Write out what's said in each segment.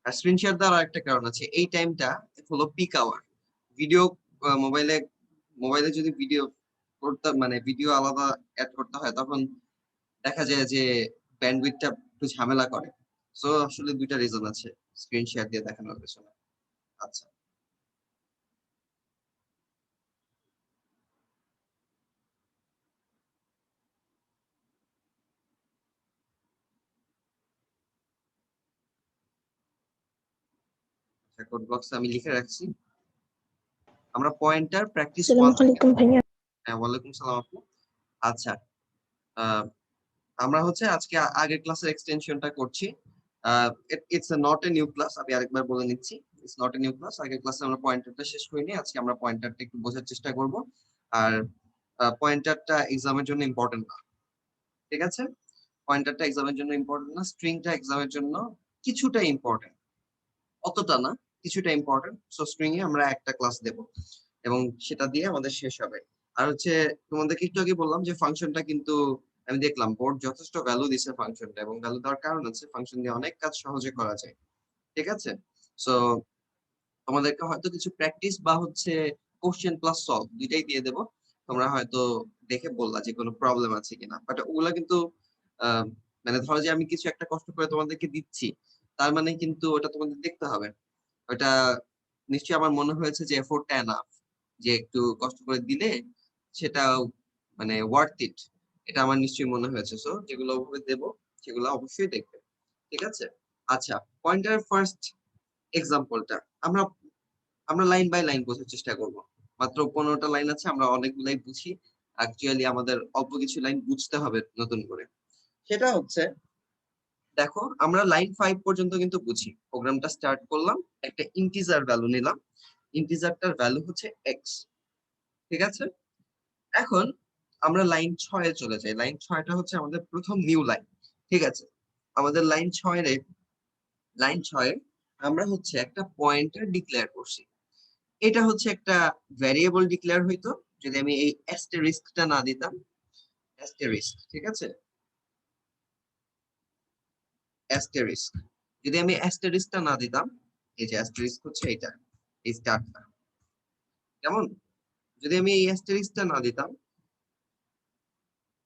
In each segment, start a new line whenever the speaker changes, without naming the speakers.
আর screen share দেওয়ার আরেকটা কারণ আছে, এই টাইমটা হলো পিক আওয়ার। ভিডিও মোবাইলে মোবাইলে যদি ভিডিও করতে মানে ভিডিও আলাদা অ্যাড করতে হয় তখন দেখা যায় যে ব্যান্ডউইথটা একটু ঝামেলা করে। সো আসলে দুইটা রিজন আছে স্ক্রিন শেয়ার দিয়ে দেখানোর পেছনে। আচ্ছা, কোড বক্সে আমি লিখে রাখছি। আমরা পয়েন্টার প্র্যাকটিস 1
আসসালামু
থেকে,
আলাইকুম ভাইয়া।
হ্যাঁ ওয়ালাইকুম সালাম আপু। আচ্ছা, আহ, আমরা হচ্ছে আজকে আগের ক্লাসের এক্সটেনশনটা করছি। It's not a new class, আমি আরেকবার বলে নিচ্ছি, it's not a new class. আগের ক্লাসে আমরা পয়েন্টারটা শেষ করিনি, আজকে আমরা পয়েন্টারটা একটু বোঝার চেষ্টা করব। আর পয়েন্টারটা এক্সামের জন্য ইম্পর্টেন্ট না, ঠিক আছে? পয়েন্টারটা এক্সামের জন্য ইম্পর্টেন্ট না, স্ট্রিংটা এক্সামের জন্য কিছুটা ইম্পর্টেন্ট, অতটা না, কিছুটা ইম্পর্টেন্ট। সো স্ট্রিং এ আমরা একটা ক্লাস দেব এবং সেটা দিয়ে আমাদের শেষ হবে। আর হচ্ছে তোমাদেরকে একটু আগে বললাম যে ফাংশনটা কিন্তু আমি দেখলাম বোর্ড যথেষ্ট ভ্যালু দিছে ফাংশনটা, এবং ভ্যালু দেওয়ার কারণ আছে ফাংশন দিয়ে অনেক কাজ সহজে করা যায়, ঠিক আছে? সো তোমাদেরকে হয়তো কিছু প্র্যাকটিস বা হচ্ছে কোশ্চেন প্লাস সলভ দুইটাই দিয়ে দেবো। তোমরা হয়তো দেখে বললা যে কোনো প্রবলেম আছে কিনা, বাট ওগুলা কিন্তু আহ, মানে ধরো যে আমি কিছু একটা কষ্ট করে তোমাদেরকে দিচ্ছি, তার মানে কিন্তু ওটা তোমাদের দেখতে হবে। ওটা নিশ্চয়ই আমার মনে হয়েছে যে এফোর্টটা এনাফ, যে একটু কষ্ট করে দিলে সেটা মানে ওয়ার্থ ইট, এটা আমার নিশ্চয়ই মনে হয়েছে। সো যেগুলো ওভাবে দেবো সেগুলো অবশ্যই দেখবে, ঠিক আছে? আচ্ছা, পয়েন্টার ফার্স্ট এক্সাম্পলটা আমরা আমরা লাইন বাই লাইন বোঝার চেষ্টা করব। মাত্র 15টা লাইন আছে, আমরা অনেকগুলাই বুঝি, অ্যাকচুয়ালি আমাদের অল্প কিছু লাইন বুঝতে হবে নতুন করে। সেটা হচ্ছে, দেখো আমরা লাইন 5 পর্যন্ত কিন্তু বুঝি, প্রোগ্রামটা স্টার্ট করলাম, একটা ইন্টিজার ভ্যালু নিলাম, ইন্টিজারটার ভ্যালু হচ্ছে এক্স, ঠিক আছে? এখন আমরা লাইন 6 এ চলে যাই। লাইন 6টা হচ্ছে আমাদের প্রথম নিউ লাইন, ঠিক আছে? আমাদের লাইন 6 আমরা হচ্ছে একটা পয়েন্টার ডিক্লেয়ার করছি। এটা হচ্ছে একটা ভ্যারিয়েবল ডিক্লেয়ার হইতো যদি আমি এই অ্যাস্টেরিস্কটা না দিতাম। অ্যাস্টেরিস্ক, ঠিক আছে? অ্যাস্টেরিস্ক, যদি আমি অ্যাস্টেরিস্কটা না দিতাম, এই যে অ্যাস্টেরিস্ক হচ্ছে এটা, এই স্টারটা, কেমন? যদি আমি এই অ্যাস্টেরিস্কটা না দিতাম,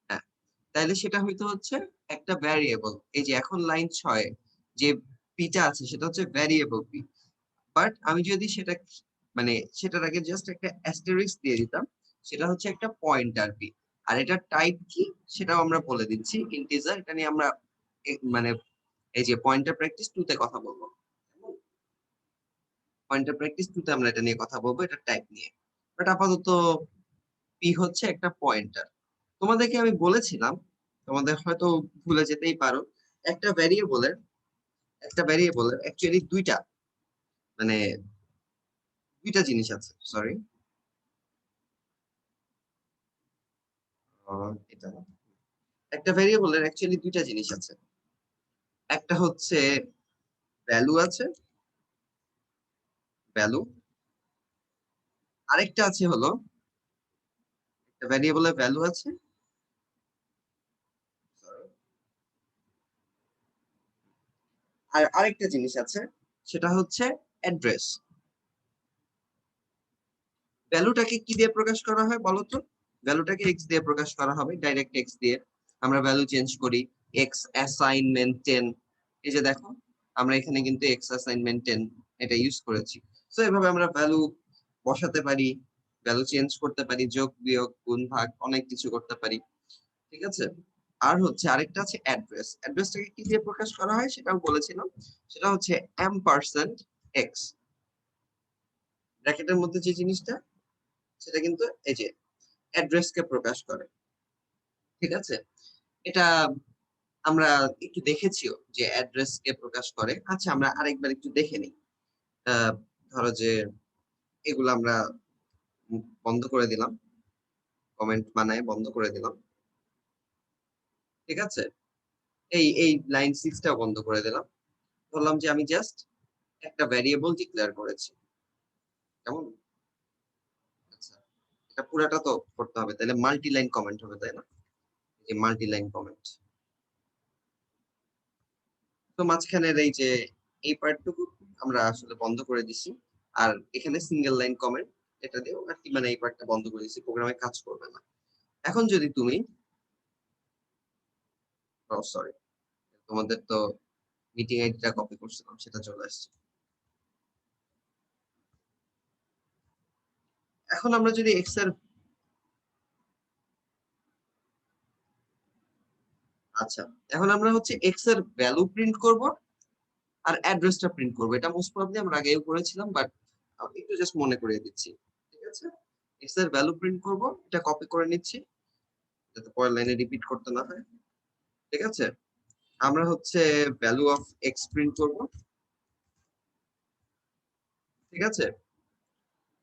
হ্যাঁ, তাহলে সেটা হয়তো হচ্ছে একটা ভ্যারিয়েবল। এই যে এখন লাইন 6 যে পিটা আছে সেটা হচ্ছে ভ্যারিয়েবল পি, বাট আমি যদি সেটা মানে সেটার আগে জাস্ট একটা অ্যাস্টেরিস্ক দিয়ে দিতাম, সেটা হচ্ছে একটা পয়েন্টার পি। আর এটা টাইপ কি সেটাও আমরা বলে দিচ্ছি, ইন্টিজার। এটা নিয়ে আমরা মানে এই যে পয়েন্টার প্র্যাকটিস 2 তে কথা বলবো, পয়েন্টার প্র্যাকটিস 2 তে আমরা এটা নিয়ে কথা বলবো, এটা টাইপ নিয়ে। বাট আপাতত পি হচ্ছে একটা পয়েন্টার। তোমাদেরকে আমি বলেছিলাম, তোমাদের হয়তো ভুলে যেতেই পারো, একটা ভ্যারিয়েবলের অ্যাকচুয়ালি মানে দুইটা জিনিস আছে, সরি, এটা না। একটা ভ্যারিয়েবলের অ্যাকচুয়ালি দুইটা জিনিস আছে, একটা হচ্ছে ভ্যালু আছে, ভ্যালু, আরেকটা আছে হলো একটা ভ্যারিয়েবলের ভ্যালু আছে, আর আরেকটা জিনিস আছে, সেটা হচ্ছে অ্যাড্রেস। ভ্যালুটাকে কি দিয়ে প্রকাশ করা হয় বলো তো? ভ্যালুটাকে এক্স দিয়ে প্রকাশ করা হবে, ডাইরেক্ট এক্স দিয়ে। আমরা ভ্যালু চেঞ্জ করি, এক্স অ্যাসাইনমেন্ট 10, এই যে দেখো আমরা এখানে কিন্তু এক্স অ্যাসাইনমেন্ট 10 এটা ইউজ করেছি। তো এভাবে আমরা ভ্যালু বসাতে পারি, ভ্যালু চেঞ্জ করতে পারি, যোগ বিয়োগ গুণ ভাগ অনেক কিছু করতে পারি, ঠিক আছে? আর হচ্ছে আরেকটা আছে অ্যাড্রেস। অ্যাড্রেসটাকে কি দিয়ে প্রকাশ করা হয় সেটাও বলেছিলাম, সেটা হচ্ছে এম% এক্স। ব্র্যাকেটের মধ্যে যে জিনিসটা, সেটা কিন্তু এই যে অ্যাড্রেস কে প্রকাশ করে, ঠিক আছে? এটা আমরা একটু দেখেছিও যে অ্যাড্রেস কে প্রকাশ করে। আচ্ছা, আমরা আরেকবার একটু দেখে নিই। আহ, ধরো যে এগুলো আমরা বন্ধ করে দিলাম, কমেন্ট বানায় বন্ধ করে দিলাম, ঠিক আছে? এই লাইন 6টা বন্ধ করে দিলাম। বললাম যে আমি জাস্ট একটা ভ্যারিয়েবল ডিক্লেয়ার করেছি, কেমন? আচ্ছা, এটা পুরাটা তো করতে হবে, তাহলে মাল্টি লাইন কমেন্ট হবে, তাই না? এই মাল্টি লাইন কমেন্ট, তো মাঝখানের এই যে এই পার্টটুকু আমরা আসলে বন্ধ করে দিছি। আর এখানে সিঙ্গেল লাইন কমেন্ট এটা দিয়েও আর কি মানে এই পার্টটা বন্ধ করে দিছি, প্রোগ্রামে কাজ করবে না। এখন যদি তুমি সরি, তোমাদের তো মিটিং আইডিটা কপি করছিলাম সেটা চলে আসছে। এখন আমরা যদি এক্স এর আচ্ছা, এখন আমরা হচ্ছে এক্স এর ভ্যালু প্রিন্ট করব আর অ্যাড্রেসটা প্রিন্ট করব। এটা মোস্ট প্রবাবলি আমরা আগেও করেছিলাম, বাট একটু জাস্ট মনে করিয়ে দিচ্ছি। ঠিক আছে, এক্স এর ভ্যালু প্রিন্ট করব, এটা কপি করে নিচ্ছি যাতে পরের লাইনে রিপিট করতে না হয়। ঠিক আছে, আমরা হচ্ছে ভ্যালু অফ এক্স প্রিন্ট করব। ঠিক আছে,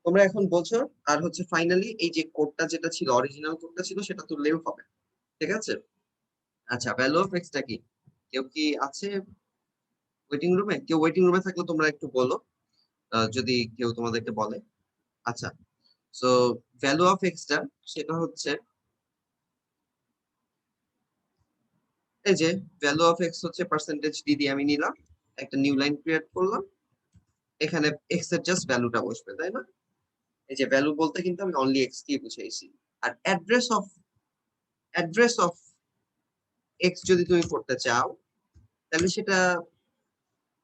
তোমরা এখন বলছো আর হচ্ছে ফাইনালি এই যে কোডটা যেটা ছিল, অরিজিনাল কোডটা ছিল সেটা তুললেও হবে। ঠিক আছে, আচ্ছা ভ্যালু অফ এক্সটা কি কেউ কি আছে ওয়েটিং রুমে? কেউ ওয়েটিং রুমে থাকলে তোমরা একটু বলো, যদি কেউ তোমাদেরকে বলে। আচ্ছা, সো ভ্যালু অফ এক্সটা সেটা হচ্ছে এই যে ভ্যালু অফ এক্স হচ্ছে পার্সেন্টেজ ডি দিয়ে আমি নিলাম, একটা নিউ লাইন ক্রিয়েট করলাম, এখানে এক্স এর জাস্ট ভ্যালুটা বসবে, তাই না? এই যে ভ্যালু বলতে কিন্তু আমি অনলি এক্স দিয়ে বুঝাইছি। আর অ্যাড্রেস অফ এক্স যদি তুমি করতে চাও তাহলে সেটা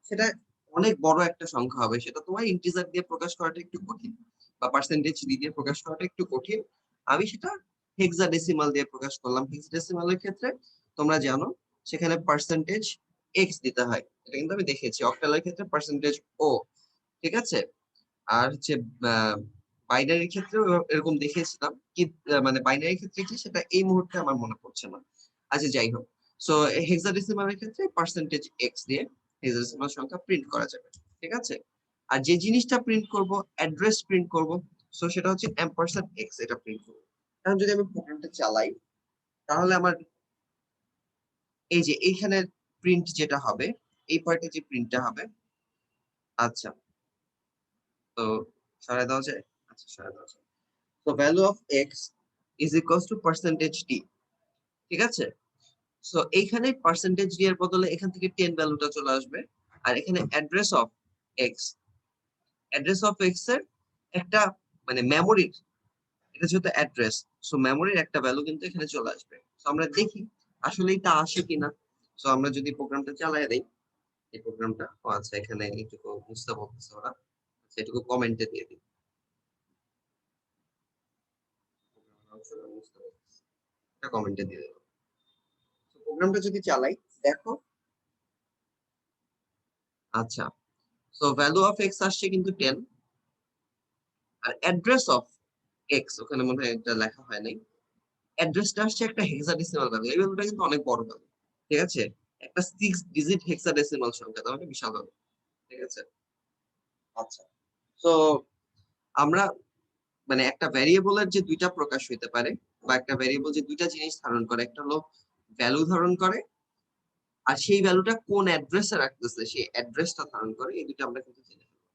সেটা অনেক বড় একটা সংখ্যা হবে, সেটা তোমার ইন্টিজার দিয়ে প্রকাশ করাটা একটু কঠিন, বা পার্সেন্টেজ দিয়ে প্রকাশ করাটা একটু কঠিন। আমি সেটা হেক্সাডেসিমাল দিয়ে প্রকাশ করলাম। হেক্সাডেসিমালের ক্ষেত্রে তোমরা জানো সেখানে পার্সেন্টেজ এক্স দিতে হয়, এটা কিন্তু আমি দেখেছি। অক্টালের ক্ষেত্রে পার্সেন্টেজ ও। ঠিক আছে, আর হচ্ছে বাইনারির ক্ষেত্রে এরকম দেখিয়েছিলাম কি, মানে বাইনারির ক্ষেত্রে কি সেটা এই মুহূর্তে আমার মনে পড়ছে না। আচ্ছা যাই হোক, সো হেক্সাডেসিমালের ক্ষেত্রে পার্সেন্টেজ এক্স দিয়ে হেক্সাডেসিমাল সংখ্যা প্রিন্ট করা যাবে। ঠিক আছে, আর যে জিনিসটা প্রিন্ট করব, অ্যাড্রেস প্রিন্ট করব, সো সেটা হচ্ছে এম্পারস্যান্ড এক্স, এটা প্রিন্ট করব। এখন যদি আমি প্রোগ্রামটা চালাই তাহলে আমার এই যে এইখানে প্রিন্ট যেটা হবে, এই পার্টে যে প্রিন্টটা হবে, আচ্ছা তো সরাই দেওয়া যায়? আচ্ছা সরাই দেওয়া যায়। তো value of x is equals to percentage D. ঠিক আছে, সো এইখানে পার্সেন্টেজ ডি এর বদলে এখান থেকে 10 ভ্যালুটা চলে আসবে। আর এখানে অ্যাড্রেস অফ এক্স এর একটা মানে মেমোরির, এটা যেহেতু অ্যাড্রেস, সো মেমোরির একটা ভ্যালু কিন্তু এখানে চলে আসবে। সো আমরা দেখি আসলে এটা আসে কিনা। সো আমরা যদি প্রোগ্রামটা চালাই দেই, এই প্রোগ্রামটা আচ্ছা এখানে এইটুকু বুঝতে বলতেছে ওরা, আচ্ছা এটুকু কমেন্টে দিয়ে দিই। এটা কমেন্টে দিয়ে দেবো। প্রোগ্রামটা যদি চালাই, দেখো আচ্ছা, সো ভ্যালু অফ এক্স আসছে কিন্তু 10, আর অ্যাড্রেস অফ এক্স ওখানে মনে হয় এটা লেখা হয় নাই। অ্যাড্রেসটা আসছে একটা হেক্সাডেসিমাল ভ্যালু, এই ভ্যালুটা কিন্তু অনেক বড় ভ্যালু। ঠিক আছে, একটা 6 ডিজিট হেক্সাডেসিমাল সংখ্যা, তার মানে বিশাল ভ্যালু। ঠিক আছে, আচ্ছা, তো আমরা মানে একটা ভ্যারিয়েবলের যে দুইটা প্রকাশ হইতে পারে, বা একটা ভ্যারিয়েবল যে দুইটা জিনিস ধারণ করে, একটা হলো ভ্যালু ধারণ করে, আর সেই ভ্যালুটা কোন অ্যাড্রেসে রাখতেছে সেই অ্যাড্রেসটা ধারণ করে, এই দুইটা আমরা কিন্তু জেনে ফেলবো।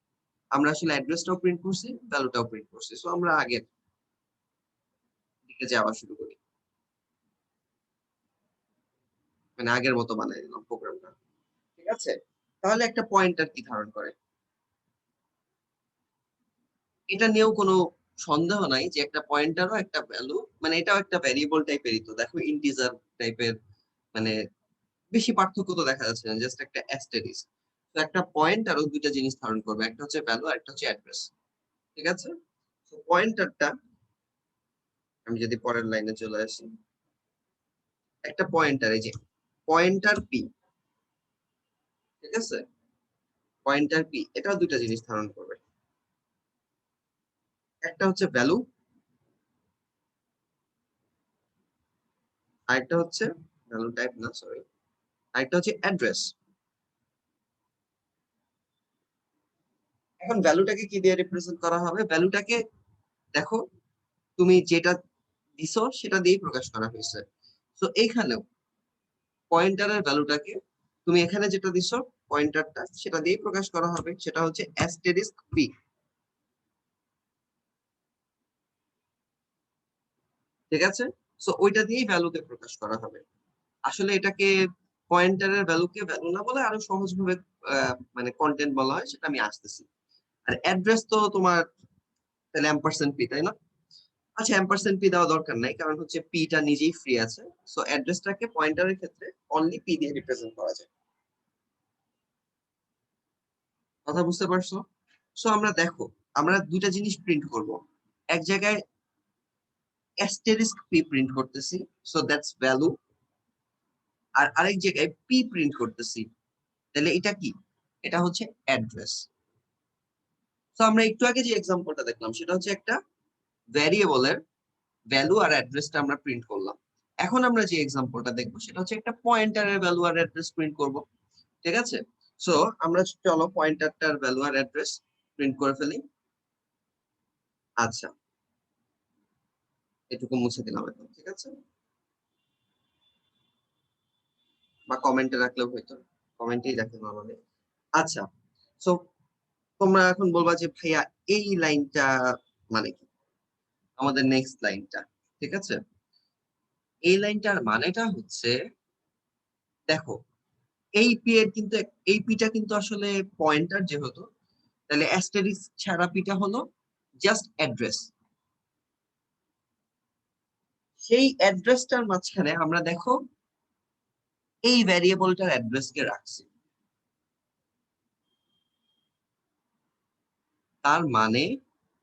আমরা আসলে অ্যাড্রেসটাও প্রিন্ট করছি, ভ্যালুটাও প্রিন্ট করছি, সো আমরা আগের দিকে যাওয়া শুরু করি, মানে আগের মতো বানাই দিলাম প্রোগ্রামটা। ঠিক আছে, তাহলে একটা পয়েন্টার কি ধারণ করে এটা নিয়েও কোনো সন্দেহ নাই যে একটা পয়েন্টারও একটা ভ্যালু, মানে এটাও একটা ভ্যারিয়েবল টাইপেরই। তো দেখো ইন্টিজার টাইপের, মানে বেশি পার্থক্য তো দেখা যাচ্ছে না, জাস্ট একটা অ্যাস্টেরিস্ক। তো একটা পয়েন্টারও দুইটা জিনিস ধারণ করবে, একটা হচ্ছে ভ্যালু আর একটা হচ্ছে অ্যাড্রেস। ঠিক আছে, তো পয়েন্টারটা আমি যদি পরের লাইনে চলে আসি, একটা পয়েন্টার এই যে পয়েন্টার পি, ঠিক আছে, পয়েন্টার পি এটাও দুইটা জিনিস ধারণ করবে, একটা হচ্ছে ভ্যালু, আরেকটা হচ্ছে ভ্যালু টাইপ না সরি, আরেকটা হচ্ছে অ্যাড্রেস। এখন ভ্যালুটাকে কি দিয়ে রিপ্রেজেন্ট করা হবে? ভ্যালুটাকে দেখো তুমি যেটা দিছো সেটা দিয়েই প্রকাশ করা হয়েছে। তো এইখানেও পয়েন্টারের ভ্যালুটাকে তুমি এখানে যেটা দিছো পয়েন্টারটা সেটা দিয়েই প্রকাশ করা হবে, সেটা হচ্ছে অ্যাস্টেরিস্ক পি। ঠিক আছে, সো ওইটা দিয়েই ভ্যালুকে প্রকাশ করা হবে। আসলে এটাকে পয়েন্টারের ভ্যালুকে ভ্যালু না বলে আরো সহজ ভাবে মানে কন্টেন্ট বলা হয় সেটা আমি আসতেছি। আর অ্যাড্রেস তো তোমার তাহলে এম্পারসেন্ট পি, তাই না? আচ্ছা, এম্পারসেন্ট পি দেওয়া দরকার নাই, কারণ হচ্ছে পিটা নিজেই ফ্রি আছে। সো অ্যাড্রেসটাকে পয়েন্টারের ক্ষেত্রে অনলি পি দিয়ে রিপ্রেজেন্ট করা যায়। কথা বুঝতে পারছো? সো আমরা দেখো, আমরা দুইটা জিনিস প্রিন্ট করব। এক জায়গায় অ্যাস্টেরিস্ক পি প্রিন্ট করতেছি, সো দ্যাটস ভ্যালু। আর আরেক জায়গায় পি প্রিন্ট করতেছি, তাহলে এটা কি? এটা হচ্ছে অ্যাড্রেস। তো আমরা একটু আগে যে এক্সাম্পলটা দেখলাম সেটা হচ্ছে একটা ভ্যারিয়েবলের ভ্যালু আর অ্যাড্রেসটা আমরা প্রিন্ট করলাম। এখন আমরা যে এক্সাম্পলটা দেখবো সেটা হচ্ছে একটা পয়েন্টারের ভ্যালু আর অ্যাড্রেস প্রিন্ট করব। ঠিক আছে? সো আমরা চলো পয়েন্টারটার ভ্যালু আর অ্যাড্রেস প্রিন্ট করে ফেলি। আচ্ছা, এটুকু মুছে দিলাম এখন, ঠিক আছে? বা কমেন্টে রাখলেও হয়তো, কমেন্টেই রাখতে নরমালি। আচ্ছা, সো তোমরা এখন বলবা যে ভাইয়া এই লাইনটা মানে কি, আমাদের নেক্সট লাইনটা, ঠিক আছে? এই লাইনটার মানেটা হচ্ছে, দেখো, এই পি এর কিন্তু এই পিটা কিন্তু আসলে পয়েন্টার যেহেতু, তাহলে অ্যাস্টেরিস্ক ছাড়া পিটা হলো জাস্ট অ্যাড্রেস। সেই অ্যাড্রেসটার মাঝখানে আমরা দেখো এই ভ্যারিয়েবলটার অ্যাড্রেসকে রাখছি। তার মানে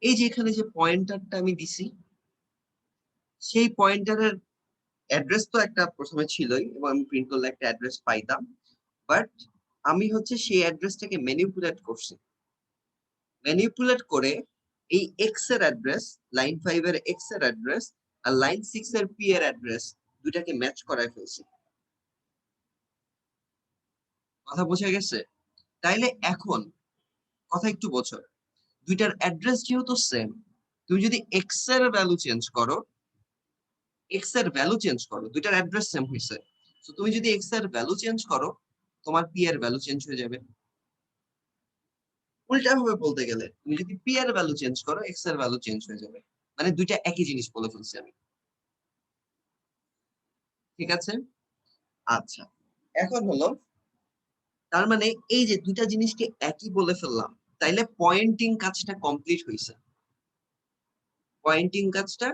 এই যে এখানে যে পয়েন্টারটা আমি দিছি, সেই পয়েন্টারের অ্যাড্রেস তো একটা প্রথমে ছিলই, এবং আমি প্রিন্ট করলে একটা অ্যাড্রেস পাইতাম। বাট আমি হচ্ছে সেই অ্যাড্রেসটাকে ম্যানিপুলেট করছি। ম্যানিপুলেট করে এই এক্স এর অ্যাড্রেস, লাইন 5 এর এক্স এর অ্যাড্রেস আর লাইন 6 এর পি এর অ্যাড্রেস দুইটাকে ম্যাচ করায় ফেলছি। কথা বোঝা গেছে? তাইলে এখন কথা একটু বোঝো, দুইটার অ্যাড্রেস যেহেতু সেম, তুমি যদি এক্স এর ভ্যালু চেঞ্জ করো, এক্স এর ভ্যালু চেঞ্জ করো, দুইটার অ্যাড্রেস সেম হইছে, তো তুমি যদি এক্স এর ভ্যালু চেঞ্জ করো, তোমার পি এর ভ্যালু চেঞ্জ হয়ে যাবে। উল্টা ভাবে বলতে গেলে, তুমি যদি পি এর ভ্যালু চেঞ্জ করো, এক্স এর ভ্যালু চেঞ্জ হয়ে যাবে। মানে দুইটা একই জিনিস বলে ফেলছি আমি। ঠিক আছে? আচ্ছা, এখন হলো, তার মানে এই যে দুইটা জিনিসকে একই বলে ফেললাম, তাইলে পয়েন্টিং কাজটা কমপ্লিট হয়েছে। পয়েন্টিং কাজটা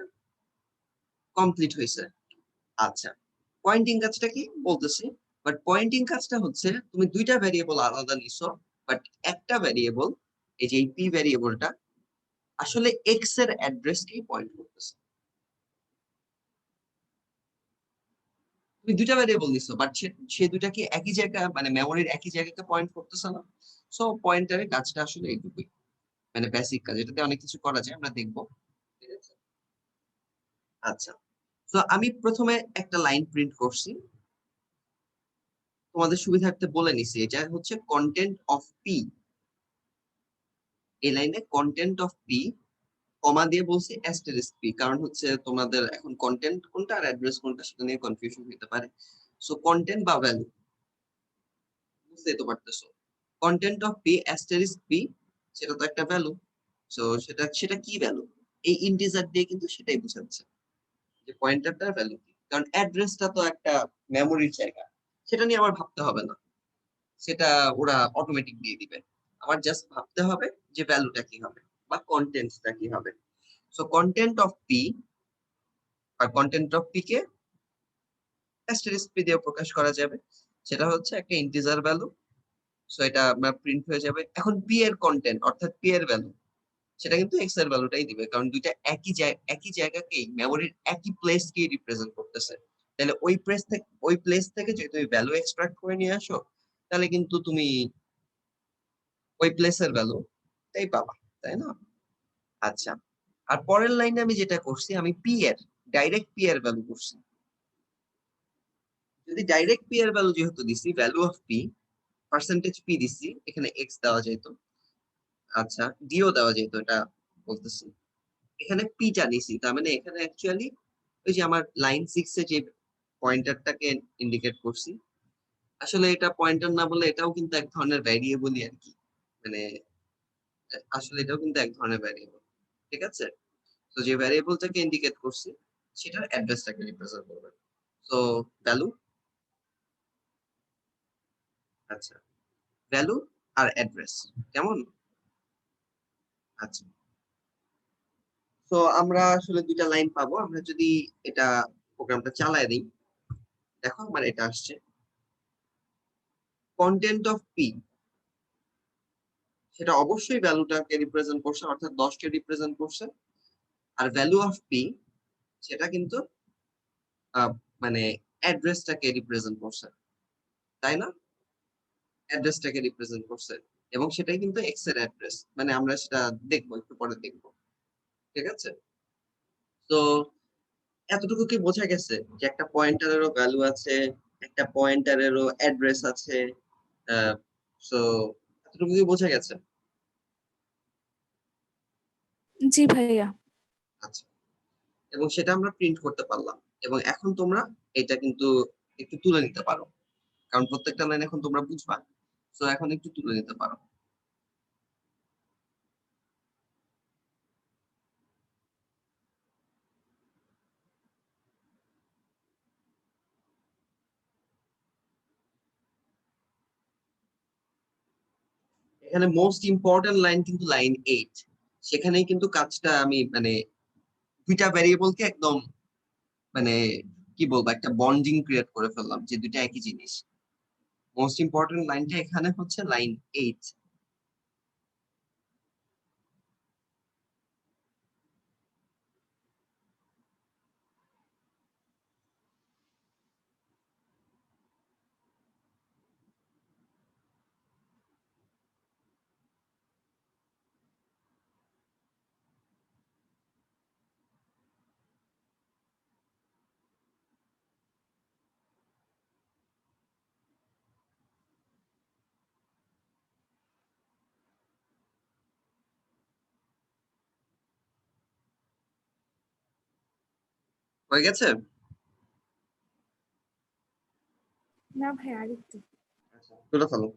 কমপ্লিট হয়েছে। আচ্ছা, পয়েন্টিং কাজটা কি বলতেছি, বাট পয়েন্টিং কাজটা হচ্ছে তুমি দুইটা ভ্যারিয়েবল আলাদা নিছো, বাট একটা ভ্যারিয়েবল, এই যে এই পি ভ্যারিয়েবলটা আসলে এক্স এর অ্যাড্রেসকেই পয়েন্ট করতেছে। তুমি দুইটা ভ্যারিয়েবল নিছো, বাট সে দুইটা কি একই জায়গা, মানে মেমোরির একই জায়গাকে পয়েন্ট করতেছে না। সো পয়েন্টারের কাজটা আসলে এইটুকুই, মানে বেসিক কাজ, এটাতে অনেক কিছু করা যায়, আমরা দেখবো। ঠিক আছে? আচ্ছা, তো আমি প্রথমে একটা লাইন প্রিন্ট করছি, তোমাদের সুবিধার্থে বলে নিছি এটা হচ্ছে কন্টেন্ট অফ পি। এই লাইনে কন্টেন্ট অফ পি কমা দিয়ে বলছি অ্যাস্টেরিস্ক পি, কারণ হচ্ছে তোমাদের এখন কন্টেন্ট কোনটা আর অ্যাড্রেস কোনটা সেটা নিয়ে কনফিউশন হতে পারে। সো কন্টেন্ট বা ভ্যালু, বুঝতেই তো পারতেছো, content of P asterisk P, সেটা তো একটা ভ্যালু। সো সেটা সেটা কি ভ্যালু, এই ইন্টিজার দিয়ে কিন্তু সেটাই বোঝাচ্ছে যে পয়েন্টারটার ভ্যালু কি, কারণ অ্যাড্রেসটা তো একটা মেমোরির জায়গা, সেটা নিয়ে আমার ভাবতে হবে না, সেটা ওরা অটোমেটিক দিয়ে দিবে। আমার জাস্ট ভাবতে হবে যে ভ্যালুটা কি হবে বা কন্টেন্টটা কি হবে। সো কন্টেন্ট অফ পি, আর কন্টেন্ট অফ পি কে অ্যাস্টেরিস্ক পি দিয়ে প্রকাশ করা যাবে, সেটা হচ্ছে একটা ইন্টিজার ভ্যালু। সো এটা আপনার প্রিন্ট হয়ে যাবে। এখন পি এর কন্টেন্ট অর্থাৎ পি এর ভ্যালু, সেটা কিন্তু এক্স এর ভ্যালুটাই দিবে, কারণ দুইটা একই জায়গাকেই, মেমোরির একই প্লেসকেই রিপ্রেজেন্ট করতেছে। তাহলে ওই প্লেস থেকে যদি তুমি ভ্যালু এক্সট্রাক্ট করে নিয়ে আসো, তাহলে কিন্তু তুমি ওই প্লেসের ভ্যালু তাই পাবা, তাই না? আচ্ছা, আর পরের লাইনে আমি যেটা করছি, আমি পি এর ডাইরেক্ট পি এর ভ্যালু করছি। যদি ডাইরেক্ট পি এর ভ্যালু যেহেতু দিছি, value of P percentage P দিছি, এখানে এক্স দেওয়া যেত, আচ্ছা ডিও দেওয়া যেত, এটা বলতেছি। এখানে পিটা নিছি, তার মানে এখানে অ্যাকচুয়ালি ওই যে আমার লাইন 6 এ যে পয়েন্টারটাকে ইন্ডিকেট করছি, আসলে এটা পয়েন্টার না বলে এটাও কিন্তু এক ধরনের ভ্যারিয়েবলই আর কি। মানে আসলে এটাও কিন্তু এক ধরনের ভ্যারিয়েবল। ঠিক আছে? তো যে ভ্যারিয়েবলটাকে ইন্ডিকেট করছি সেটার অ্যাড্রেসটাকে রিপ্রেজেন্ট করবে। তো ভ্যালু, আচ্ছা ভ্যালু আর অ্যাড্রেস, কেমন? আচ্ছা, তো আমরা আসলে দুইটা লাইন পাবো। আমরা যদি এটা প্রোগ্রামটা চালায় দিই, দেখো আমার এটা আসছে কন্টেন্ট অফ পি, সেটা অবশ্যই ভ্যালুটাকে রিপ্রেজেন্ট করছে, অর্থাৎ 10 কে রিপ্রেজেন্ট করছে। আর ভ্যালু অফ পি সেটা কিন্তু আহ, মানে অ্যাড্রেসটাকে রিপ্রেজেন্ট করছে, তাই না? অ্যাড্রেসটাকে রিপ্রেজেন্ট করছে, এবং সেটাই কিন্তু এক্স এর অ্যাড্রেস। মানে আমরা সেটা দেখবো, একটু পরে দেখবো, ঠিক আছে? তো এতটুকু কি বোঝা গেছে যে একটা পয়েন্টারেরও ভ্যালু আছে, একটা পয়েন্টারেরও অ্যাড্রেস আছে? সো এতটুকু কি বোঝা গেছে?
জি ভাইয়া।
আচ্ছা, এবং সেটা আমরা প্রিন্ট করতে পারলাম। এবং এখন তোমরা এটা কিন্তু একটু তুলে নিতে পারো, কারণ প্রত্যেকটা লাইন এখন তোমরা বুঝবা। তো এখন একটু তুলে নিতে পারো। এখানে মোস্ট ইম্পর্টেন্ট লাইন কিন্তু লাইন 8। সেখানেই কিন্তু কাজটা আমি মানে দুইটা ভ্যারিয়েবলকে একদম মানে কি বলবো, একটা বন্ডিং ক্রিয়েট করে ফেললাম যে দুইটা একই জিনিস। মোস্ট ইম্পর্টেন্ট লাইনটা এখানে হচ্ছে লাইন 8। হয়ে গেছে?
না ভাই, আরেকটু।
আচ্ছা, তুলে ফেলো।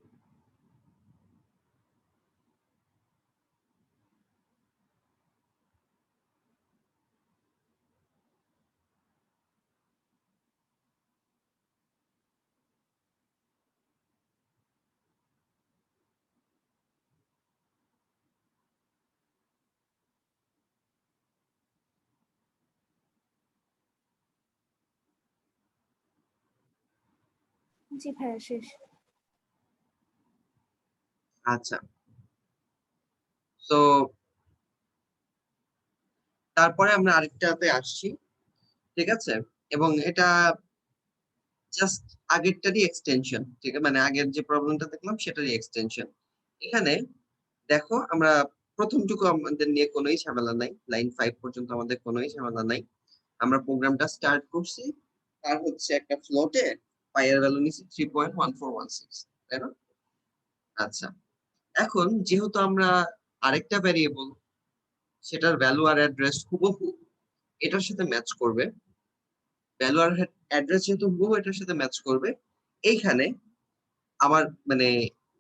জি ভাইয়া, শেষ।
আচ্ছা, তো তারপরে আমরা আরেকটাতে আসছি, ঠিক আছে? এবং এটা জাস্ট আগেরটারই এক্সটেনশন, ঠিক আছে? মানে আগের যে প্রবলেমটা দেখলাম সেটারই এক্সটেনশন। এখানে দেখো আমরা প্রথমটুকু আমাদের নিয়ে কোনোই ঝামেলা নাই, লাইন 5 পর্যন্ত আমাদের কোনোই ঝামেলা নাই। আমরা প্রোগ্রামটা স্টার্ট করছি, আর হচ্ছে একটা ফ্লোটে পাই এর ভ্যালু নিছি 3.1416, তাই না? আচ্ছা, এখন যেহেতু আমরা আরেকটা ভ্যারিয়েবল, সেটার ভ্যালু আর অ্যাড্রেস হুবহু এটার সাথে ম্যাচ করবে, ভ্যালু আর অ্যাড্রেস যেহেতু হুবহু এটার সাথে ম্যাচ করবে, এইখানে আমার মানে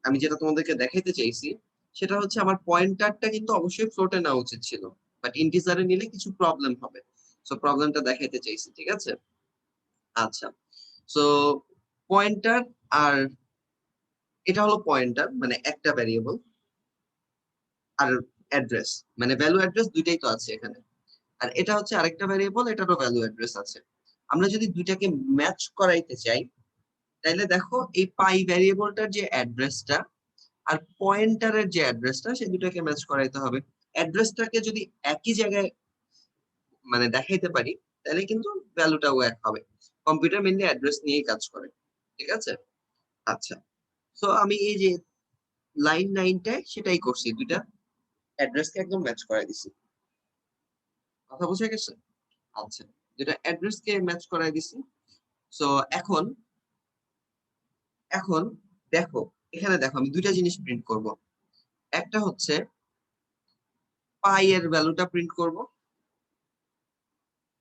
আমি যেটা তোমাদেরকে দেখাইতে চাইছি সেটা হচ্ছে আমার পয়েন্টারটা কিন্তু অবশ্যই ফ্লোটে নেওয়া উচিত ছিল, বাট ইন্টিজারে নিলে কিছু প্রবলেম হবে। সো প্রবলেমটা দেখাইতে চাইছি, ঠিক আছে? আচ্ছা, সো পয়েন্টার আর এটা হলো পয়েন্টার, মানে একটা ভ্যারিয়েবল, আর অ্যাড্রেস মানে ভ্যালু অ্যাড্রেস দুইটাই তো আছে এখানে। আর এটা হচ্ছে আরেকটা ভ্যারিয়েবল, এটারও ভ্যালু অ্যাড্রেস আছে। আমরা যদি দুইটাকে ম্যাচ করাইতে চাই, তাইলে দেখো এই পাই ভ্যারিয়েবলটার যে অ্যাড্রেসটা আর পয়েন্টারের যে অ্যাড্রেসটা, সেই দুটাকে ম্যাচ করাইতে হবে। অ্যাড্রেসটাকে যদি একই জায়গায় মানে দেখাইতে পারি, তাহলে কিন্তু ভ্যালুটাও এক হবে। কম্পিউটার মেইনলি অ্যাড্রেস নিয়েই কাজ করে, ঠিক আছে? আচ্ছা, তো আমি এই যে লাইন 9টায় সেটাই করছি, দুইটা অ্যাড্রেসকে একদম ম্যাচ করাই দিছি। কথা বুঝে গেছে? আচ্ছা, যেটা অ্যাড্রেসকে ম্যাচ করাই দিছি। সো এখন এখন দেখো, এখানে দেখো আমি দুইটা জিনিস প্রিন্ট করব। একটা হচ্ছে পাই এর ভ্যালুটা প্রিন্ট করব,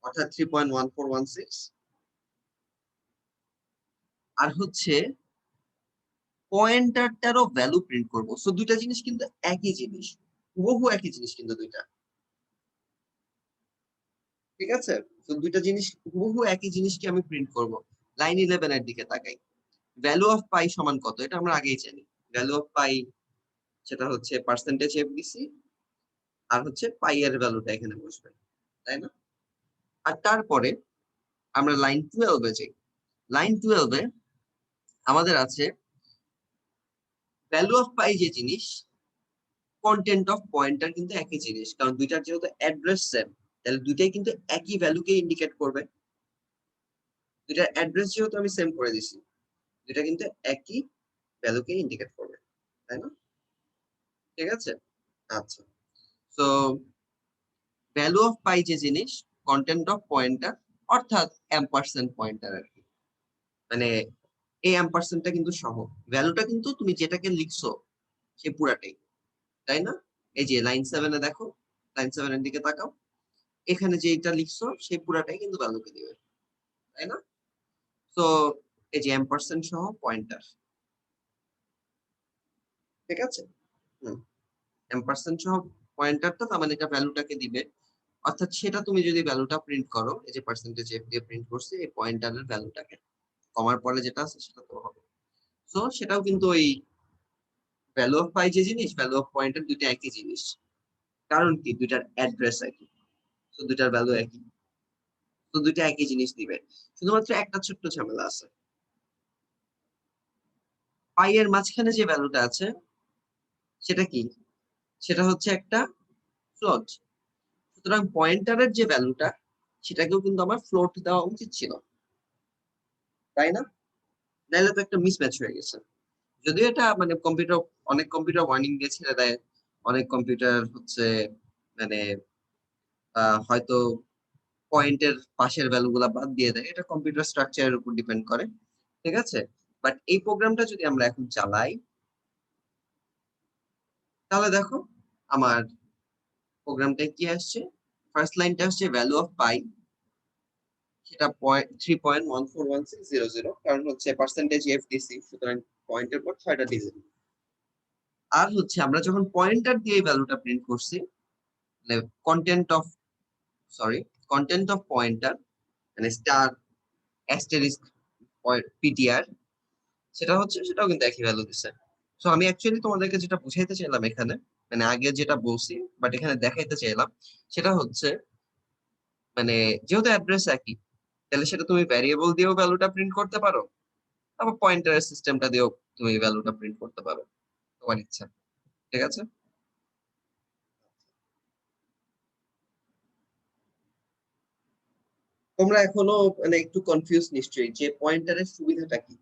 অর্থাৎ 3.1416। আর হচ্ছে পয়েন্টারটারও ভ্যালু প্রিন্ট করব। সো দুইটা জিনিস কিন্তু একই জিনিস, হুবহু একই জিনিস কিন্তু দুইটা, ঠিক আছে? তো দুইটা জিনিস হুবহু একই জিনিসকে আমি প্রিন্ট করব। লাইন 11 এর দিকে তাকাই। ভ্যালু অফ পাই সমান কত, এটা আমরা আগেই জানি। ভ্যালু অফ পাই সেটা হচ্ছে পার্সেন্টেজ এফডিসি, আর হচ্ছে পাই এর ভ্যালুটা এখানে বসবে, তাই না? আর তারপরে আমরা লাইন 12 এ যাই। লাইন 12 এ আমাদের আছে ভ্যালু অফ পাই যে জিনিস, কন্টেন্ট অফ পয়েন্টার কিন্তু একই জিনিস, কারণ দুইটার যেহেতু অ্যাড্রেস সেম, তাহলে দুইটাই কিন্তু একই ভ্যালুকে ইন্ডিকেট করবে। দুইটার অ্যাড্রেস যেহেতু আমি সেম করে দিছি, দুইটা কিন্তু একই ভ্যালুকে ইন্ডিকেট করবে, তাই না? ঠিক আছে, আচ্ছা। সো ভ্যালু অফ পাই যে জিনিস, কন্টেন্ট অফ পয়েন্টার, অর্থাৎ অ্যাম্পারসেন্ট পয়েন্টার আর কি। মানে এই অ্যাম্পারসেন্টটা কিন্তু সহ, ভ্যালুটা কিন্তু তুমি যেটাকে লিখছো সে পুরাটাই, তাই না? এই যে লাইন 7 এ দেখো, লাইন 7 এর দিকে তাকাও, এখানে যেটা লিখছো সেই পুরাটাই কিন্তু ভ্যালুকে দিবে, তাই না? তো এই যে অ্যাম্পারসেন্ট সহ পয়েন্টার, ঠিক আছে? হুম, অ্যাম্পারসেন্ট সহ পয়েন্টারটা তার মানে এটা ভ্যালুটাকে দিবে, অর্থাৎ সেটা তুমি যদি ভ্যালুটা প্রিন্ট করো, এই যে পার্সেন্টেজ এফ দিয়ে প্রিন্ট করছে এই পয়েন্টারের ভ্যালুটাকে, কমার পরে যেটা আছে সেটা তো হবে। সো সেটাও কিন্তু ওই ভ্যালু অফ পাই যে জিনিস, ভ্যালু অফ পয়েন্টার দুইটা একই জিনিস, কারণ কি দুইটার অ্যাড্রেস একই, তো দুইটার ভ্যালু একই, তো দুইটা একই জিনিস দিবে। শুধুমাত্র একটা ছোট্ট ঝামেলা আছে, পাই এর মাঝখানে যে ভ্যালুটা আছে সেটা কি, সেটা হচ্ছে একটা ফ্লোট। সুতরাং পয়েন্টারের যে ভ্যালুটা সেটাকেও কিন্তু আমার ফ্লোট দেওয়া উচিত ছিল, তাই না? নাহলে তো একটা মিসম্যাচ হয়ে গেছে। যদিও এটা মানে কম্পিউটার, অনেক কম্পিউটার ওয়ার্নিং দিয়ে ছেড়ে দেয়, অনেক কম্পিউটার হচ্ছে মানে হয়তো পয়েন্টের পাশের ভ্যালু গুলা বাদ দিয়ে দেয়, এটা কম্পিউটার স্ট্রাকচারের উপর ডিপেন্ড করে, ঠিক আছে? বাট এই প্রোগ্রামটা যদি আমরা এখন চালাই, তাহলে দেখো আমার প্রোগ্রামটা কি আসছে। ফার্স্ট লাইনটা আসছে ভ্যালু অফ পাই, সেটা 3.141600, কারণ হচ্ছে পার্সেন্টেজ এফডিসি, সুতরাং পয়েন্টের পর 6টা ডিজিট। আর হচ্ছে আমরা যখন পয়েন্টার দিয়ে ভ্যালুটা প্রিন্ট করছি, মানে content of, sorry, content of pointer, মানে স্টার অ্যাস্টেরিস্ক পিটিআর, সেটা হচ্ছে সেটাও কিন্তু একই ভ্যালু দিছে। সো আমি অ্যাকচুয়ালি তোমাদেরকে যেটা বুঝাইতে চাইলাম এখানে, মানে আগে যেটা বলছি বাট এখানে দেখাইতে চাইলাম, সেটা হচ্ছে মানে যেহেতু অ্যাড্রেস একই, তাহলে সেটা তুমি ভ্যারিয়েবল দিয়েও ভ্যালুটা প্রিন্ট করতে পারো, আবার পয়েন্টারের সিস্টেমটা দিয়েও তুমি ভ্যালুটা প্রিন্ট করতে পারো, তোমার ইচ্ছা, ঠিক আছে? তোমরা এখনো মানে একটু কনফিউজ নিশ্চয়ই যে পয়েন্টারের সুবিধাটা কি,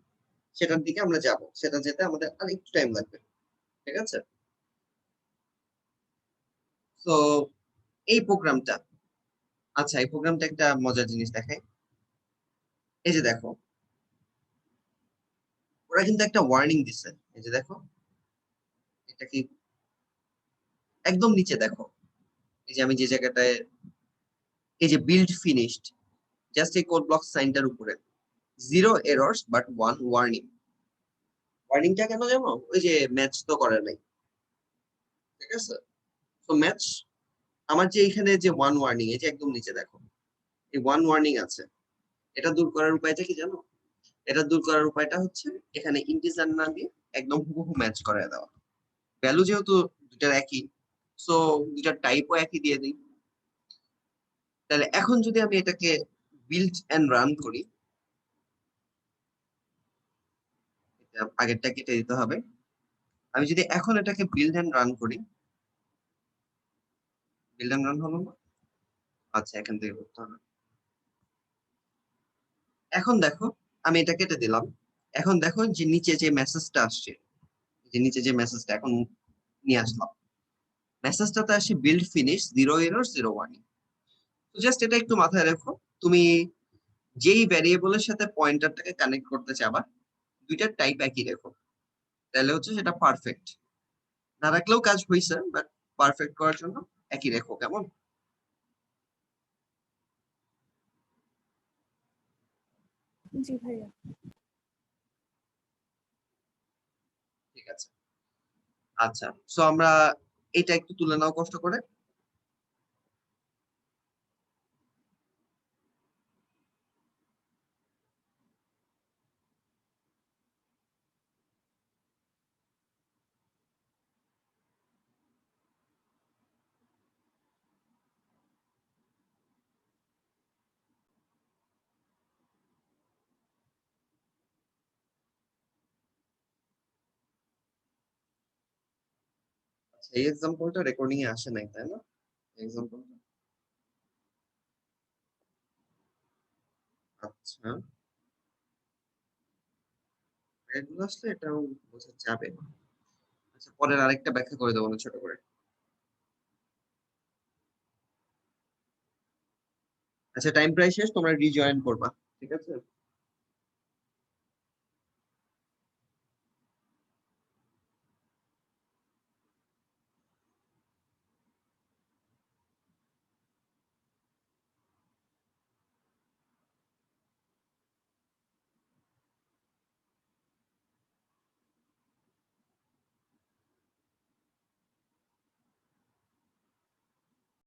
সেটার দিকে আমরা যাব, সেটা যেতে আমাদের আর একটু টাইম লাগবে, ঠিক আছে? তো এই প্রোগ্রামটা, আচ্ছা এই প্রোগ্রামটা একটা মজার জিনিস দেখায়। এই যে দেখো, ওরা কিন্তু একটা ওয়ার্নিং দিছে, এই যে দেখো, এটা কি একদম নিচে দেখো, এই যে আমি যে জায়গাটায়, এই যে বিল্ড ফিনিশড, জাস্ট এই কোড ব্লক সাইনটার উপরে, 0 এরর্স বাট 1 ওয়ার্নিং। ওয়ার্নিংটা কেন জানো? ওই যে ম্যাচ তো করে নাই, ঠিক আছে? তো ম্যাচ, আমার যে এখানে যে 1 ওয়ার্নিং, এই যে একদম নিচে দেখো এই 1 ওয়ার্নিং আছে, এটা দূর করার উপায়টা কি জানো? এটা দূর করার উপায়টা হচ্ছে এখানে ইন্টিজার না দিয়ে একদম হুবহু ম্যাচ করে দেওয়া। ভ্যালু যেহেতু দুটার একই, সো দুটার টাইপও একই দিয়ে দিই। তাহলে এখন যদি আমি এটাকে বিল্ড এন্ড রান করি, এটা আগেরটা কেটে দিতে হবে। আমি যদি এখন এটাকে বিল্ড এন্ড রান করি, বিল্ড এন্ড রান হলো না, আচ্ছা এখান থেকে করতে হবে। এখন দেখো আমি এটা কেটে দিলাম, এখন দেখো যে নিচে যে মেসেজটা আসছে, যে নিচে যে মেসেজটা এখন নিয়ে আসলাম, মেসেজটাতে আসে বিল্ড ফিনিশ 0 এরর 0 ওয়ার্নিং। তো জাস্ট এটা একটু মাথায় রেখো, তুমি যেই ভ্যারিয়েবলের সাথে পয়েন্টারটাকে কানেক্ট করতে চাবা, দুইটার টাইপ একই রেখো, তাহলে হচ্ছে সেটা পারফেক্ট। না রাখলেও কাজ হইছে, বাট পারফেক্ট করার জন্য একই রেখো, কেমন?
জি ভাইয়া।
ঠিক আছে, আচ্ছা। সো আমরা এটা একটু তুলে নাও কষ্ট করে। এই এক্সাম্পলটা রেকর্ডিং এ আসে নাই তাই না? এক্সাম্পলটা আচ্ছা, এগুলো আসলে এটাও বোঝা যাবে। আচ্ছা, পরের আরেকটা ব্যাখ্যা করে দেবো না ছোট করে। আচ্ছা, টাইম প্রায় শেষ, তোমরা রিজয়েন করবা। ঠিক আছে?